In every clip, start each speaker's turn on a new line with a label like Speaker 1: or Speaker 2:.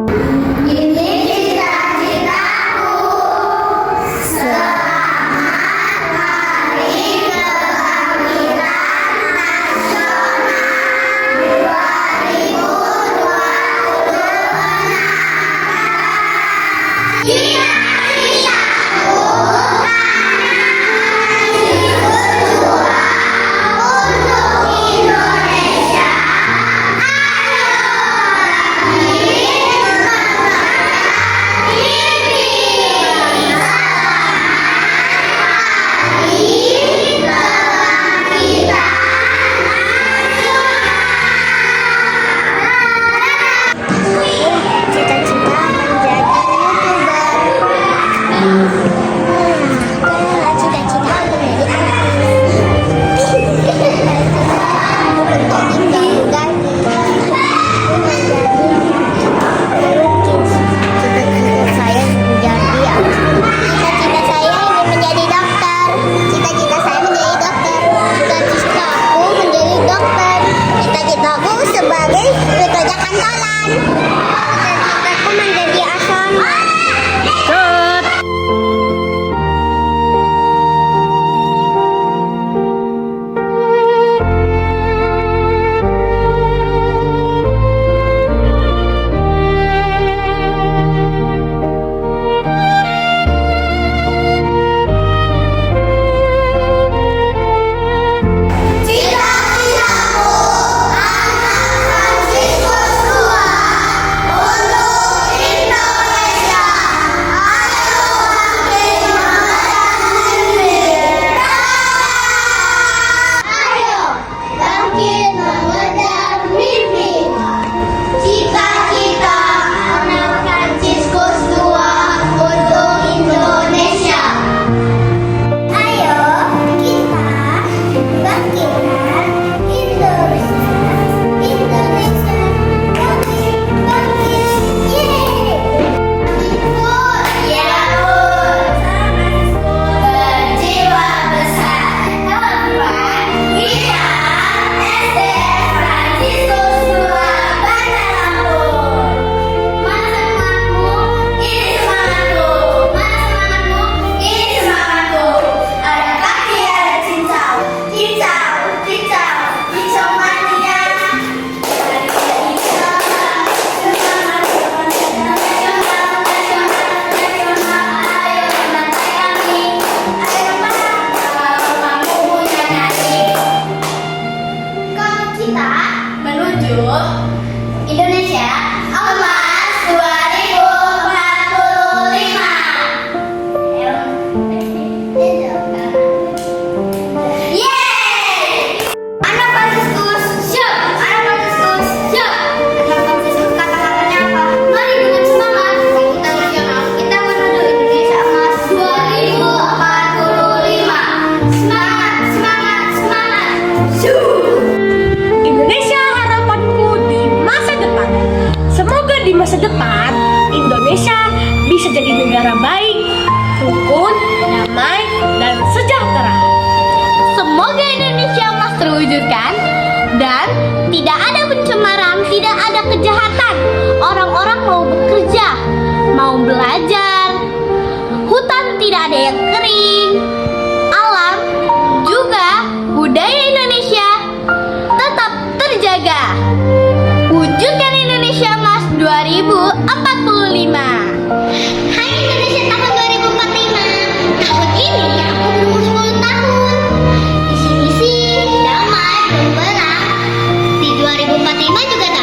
Speaker 1: Ini cita-citaku, selamat hari kebangkitan nasional 2026. Cita-citaku untuk Indonesia. Sebagai pekerja kantoran, cita-citaku menjadi astronot. Menuju Indonesia Emas 2045. Yeay! Anak Fransiskus siap! Anak Fransiskus siap! Anak Fransiskus kata-katanya apa? Mari dengan semangat kita nasional, kita menuju Indonesia Emas 2045. Semangat, semangat, semangat!
Speaker 2: Indonesia harapanku di masa depan. Semoga di masa depan Indonesia bisa jadi negara baik, rukun, damai, dan sejahtera.
Speaker 1: Semoga Indonesia Emas terwujudkan dan tidak ada pencemaran, tidak ada kejahatan. Orang-orang mau bekerja, mau belajar. Hutan tidak ada yang kering. Alam juga budaya Indonesia tetap terjaga. Wujudkan Indonesia Emas 2045. Hai Indonesia tahun 2045. Tahun ini aku berumur 10 tahun. Visi-misi damai dan perang. Di 2045 juga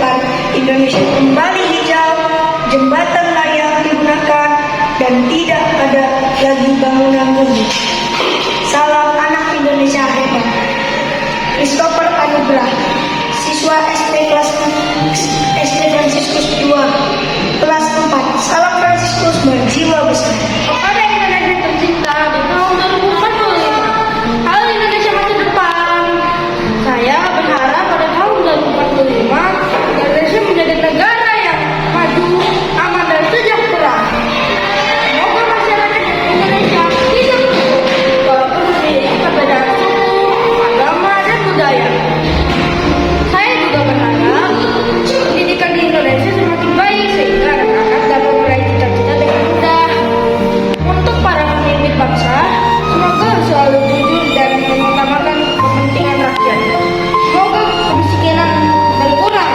Speaker 3: depan, Indonesia kembali hijau, jembatan layak digunakan, dan tidak ada lagi bangunan gunung. Salam anak Indonesia hebat. Christopher Anugrah, siswa SD Fransiskus 2, kelas 4. Salam Fransiskus berjiwa besar.
Speaker 2: Kepada Indonesia tercinta di tahun 2045, halo Indonesia masa depan. Saya berharap pada tahun 2045 Indonesia menjadi negara yang maju, aman dan sejahtera. Semoga masyarakat Indonesia hidup rukun walaupun memiliki perbedaan suku, agama dan budaya. Saya juga berharap pendidikan di Indonesia semakin baik sehingga anak-anak dapat meraih cita-cita dengan mudah. Untuk para pemimpin bangsa, semoga selalu jujur dan mengutamakan kepentingan rakyat. Semoga kemiskinan berkurang,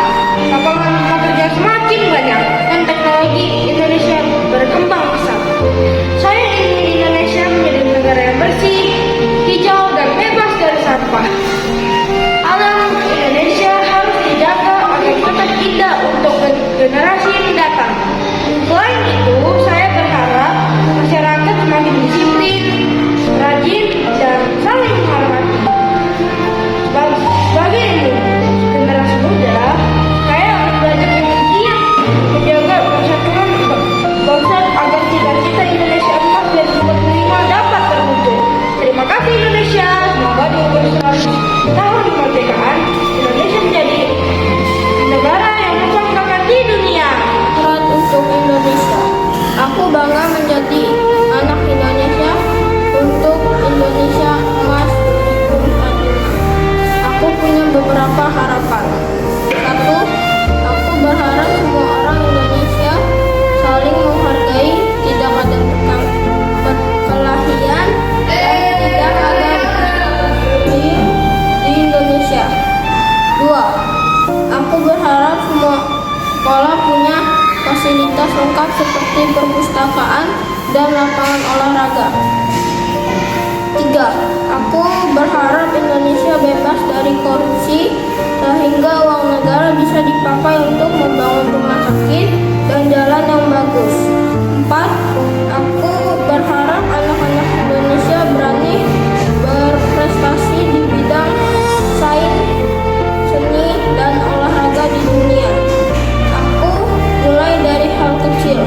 Speaker 2: lapangan pekerjaan semakin banyak, dan teknologi Indonesia berkembang pesat. Saya ingin Indonesia menjadi negara yang bersih, hijau, dan bebas dari sampah. Alam Indonesia harus dijaga agar tetap indah untuk generasi mendatang. Selain itu, saya berharap masyarakat semakin disiplin, rajin, dan saling menghormati. Sebagai generasi muda, saya akan belajar dengan giat menjaga persatuan bangsa agar cita-cita Indonesia 2045 dapat terwujud. Terima kasih Indonesia, semoga di umur 100 tahun kemerdekaan Indonesia menjadi negara yang membanggakan di dunia.
Speaker 4: Surat untuk Indonesia. Aku bangga menjadi anak Indonesia untuk Indonesia Emas 2045. Aku punya beberapa harapan. Satu, aku berharap semua orang Indonesia saling menghargai, tidak ada perkelahian, dan tidak ada bullying di Indonesia. Dua, aku berharap semua sekolah punya fasilitas lengkap seperti perpustakaan dan lapangan olahraga. Tiga, aku berharap Indonesia bebas dari korupsi sehingga uang negara bisa dipakai untuk membangun rumah sakit dan jalan yang bagus. Empat, aku berharap anak-anak Indonesia berani berprestasi di bidang sains, seni, dan olahraga di dunia. Aku mulai dari hal kecil,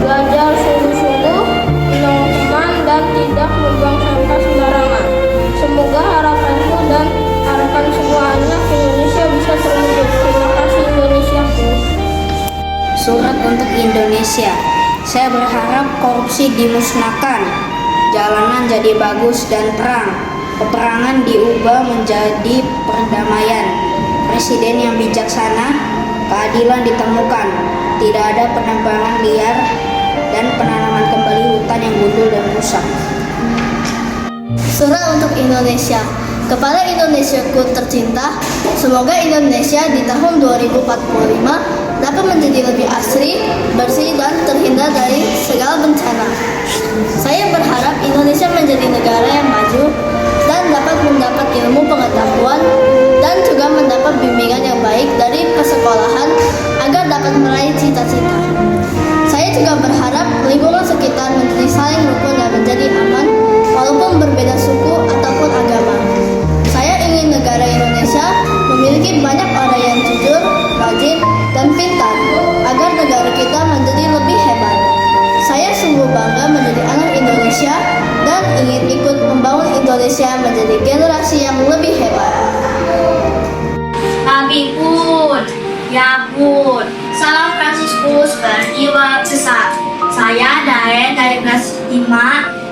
Speaker 4: belajar sungguh-sungguh, menolong teman, dan tidak membuang sampah sembarangan. Semoga harapanku dan harapan semua anak Indonesia bisa terwujud. Terima kasih Indonesiaku.
Speaker 5: Surat untuk Indonesia. Saya berharap korupsi dimusnahkan, jalanan jadi bagus dan terang, peperangan diubah menjadi perdamaian, presiden yang bijaksana, keadilan ditemukan, tidak ada penebangan liar, dan penanaman kembali hutan yang gundul dan rusak.
Speaker 1: Surat untuk Indonesia. Kepada Indonesiaku tercinta, semoga Indonesia di tahun 2045 dapat menjadi lebih asri, bersih, dan terhindar dari segala bencana. Saya berharap Indonesia menjadi negara yang maju dan dapat mendapat ilmu pengetahuan dan juga mendapat bimbingan yang baik dari persekolahan agar dapat meraih cita-cita. Saya juga berharap lingkungan sekitar menjadi saling rukun dan menjadi aman walaupun berbeda suku ataupun agama. Saya ingin negara Indonesia memiliki banyak orang yang jujur, rajin, dan pintar agar negara kita menjadi lebih hebat. Saya sungguh bangga menjadi anak Indonesia dan ingin ikut membangun Indonesia menjadi generasi yang lebih hebat.
Speaker 6: Tapi pun, ya pun, salam Fransiskus berjiwa besar. Saya dari kelas 5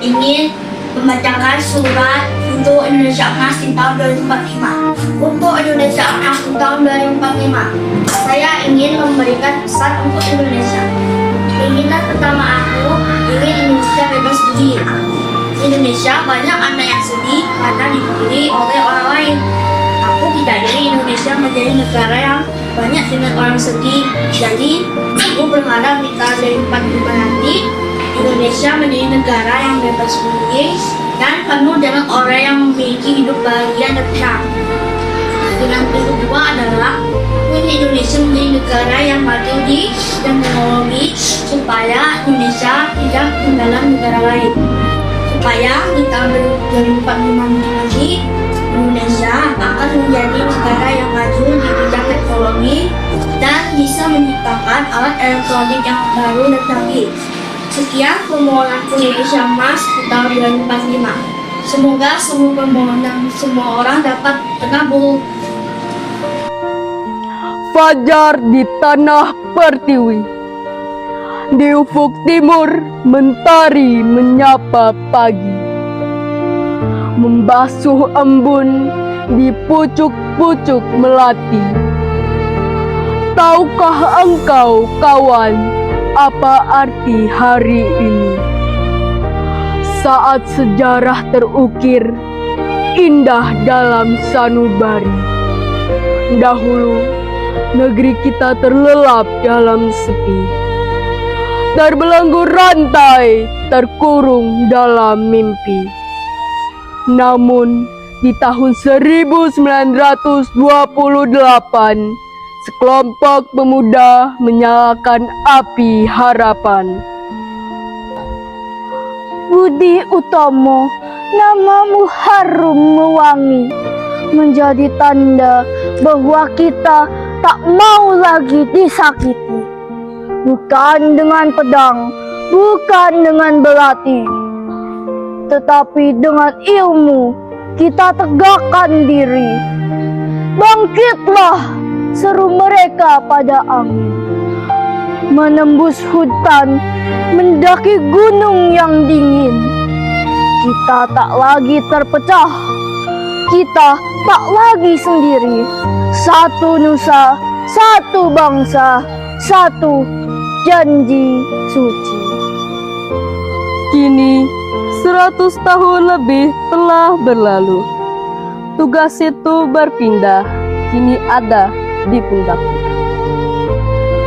Speaker 6: ingin membacakan surat untuk Indonesia Emas di tahun 2045. Untuk Indonesia Emas di tahun 2045, saya ingin memberikan pesan untuk Indonesia. Keinginan pertama aku ingin Indonesia bebas bullying. Di Indonesia banyak anak yang sedih karena dibully oleh orang lain. Aku tidak ingin Indonesia menjadi negara yang banyak dengan orang sedih. Jadi, aku berharap di tahun 2045 nanti Indonesia menjadi negara yang bebas bullying dan penuh dengan orang yang memiliki hidup bahagia dan tenang. Dengan kedua adalah aku ingin Indonesia menjadi negara yang maju di bidang teknologi supaya Indonesia tidak ketinggalan negara lain. Supaya di tahun 2045 nanti Indonesia akan menjadi negara yang maju di bidang teknologi dan bisa menciptakan alat elektronik yang baru dan canggih. Sekian permohonan Indonesia Emas di tahun 2045. Semoga semua permohonan semua orang dapat terkabul.
Speaker 7: Fajar di tanah pertiwi, di ufuk timur mentari menyapa pagi, membasuh embun di pucuk-pucuk melati. Tahukah engkau kawan apa arti hari ini? Saat sejarah terukir indah dalam sanubari. Dahulu negeri kita terlelap dalam sepi, terbelenggu rantai, terkurung dalam mimpi. Namun di tahun 1928, sekelompok pemuda menyalakan api harapan.
Speaker 3: Budi Utomo, namamu harum mewangi, menjadi tanda bahwa kita tak mau lagi disakiti. Bukan dengan pedang, bukan dengan belati, tetapi dengan ilmu kita tegakkan diri. Bangkitlah, seru mereka pada angin. Menembus hutan, mendaki gunung yang dingin. Kita tak lagi terpecah, kita tak lagi sendiri. Satu nusa, satu bangsa, satu janji suci.
Speaker 7: Kini 100 tahun lebih telah berlalu. Tugas itu berpindah, kini ada di pundakku.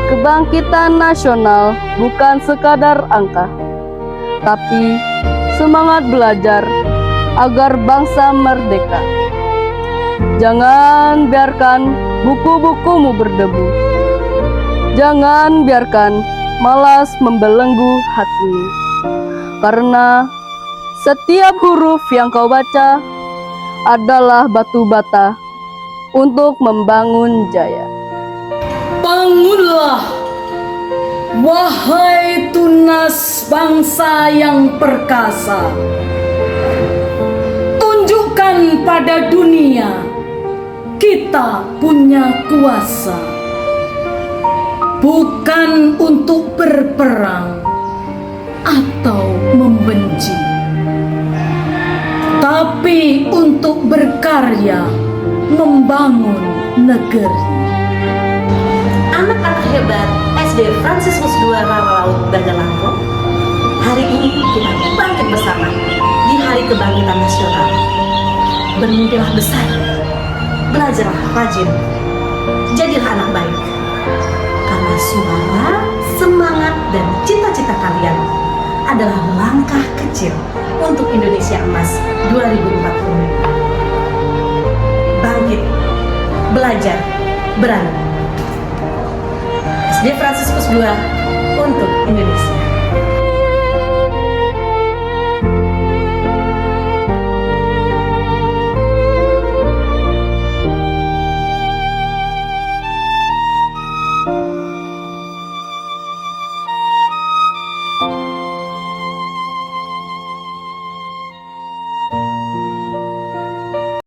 Speaker 7: Kebangkitan nasional bukan sekadar angka, tapi semangat belajar agar bangsa merdeka. Jangan biarkan buku-bukumu berdebu. Jangan biarkan malas membelenggu hatimu. Karena setiap huruf yang kau baca adalah batu bata untuk membangun jaya.
Speaker 8: Bangunlah, wahai tunas bangsa yang perkasa. Tunjukkan pada dunia kita punya kuasa. Bukan untuk berperang atau membenci, tapi untuk berkarya membangun negeri.
Speaker 9: Anak-anak hebat SD Fransiskus II Rawa-Laut Banda Lampung, hari ini kita bangkit bersama di Hari Kebangkitan Nasional. Bermimpilah besar, belajarlah rajin, jadilah anak baik. Karena suara, semangat, dan cita-cita kalian adalah langkah kecil untuk Indonesia Emas 2045. Bangkit, belajar, berani. SD Fransiskus II untuk Indonesia.